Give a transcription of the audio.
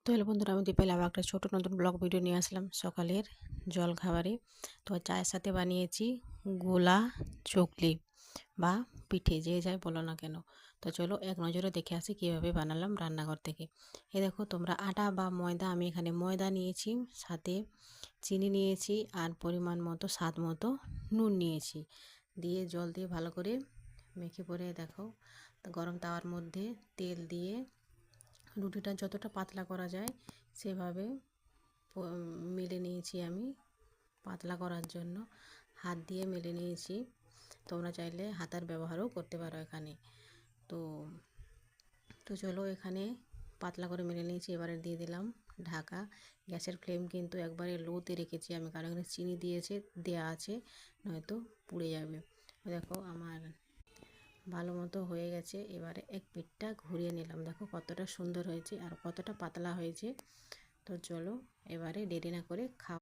তো হ্যালো বন্ধুরা, আমি দীপালি আবার একটা ছোটো নতুন ব্লগ ভিডিও নিয়ে আসলাম সকালের জল খাবারে। তো চায়ের সাথে বানিয়েছি গোলা চকলি বা পিঠে, যে যাই বলো না কেন। তো চলো এক নজরে দেখে আসি কীভাবে বানালাম রান্নাঘর থেকে। এ দেখো তোমরা, আটা বা ময়দা, আমি এখানে ময়দা নিয়েছি, সাথে চিনি নিয়েছি, আর পরিমাণ মতো স্বাদ মতো নুন নিয়েছি। দিয়ে জল দিয়ে ভালো করে মেখে পরে দেখো গরম তাওয়ার মধ্যে তেল দিয়ে রুটিটা যতটা পাতলা করা যায় সেভাবে মেলে নিয়েছি। আমি পাতলা করার জন্য হাত দিয়ে মেলে নিয়েছি, তোমরা চাইলে হাতার ব্যবহারও করতে পারো এখানে। তো তো চলো, এখানে পাতলা করে মেলে নিয়েছি। এবারে দিয়ে দিলাম ঢাকা। গ্যাসের ফ্লেম কিন্তু একবারে লোতে রেখেছি আমি, কারণ এখানে চিনি দেওয়া আছে, নয়তো পুড়ে যাবে। দেখো আমার ভালো মতো হয়ে গেছে। এবারে এক পিঠটা ঘুরিয়ে নিলাম, দেখো কতটা সুন্দর হয়েছে আর কতটা পাতলা হয়েছে। তো চলো এবারে দেরি না করে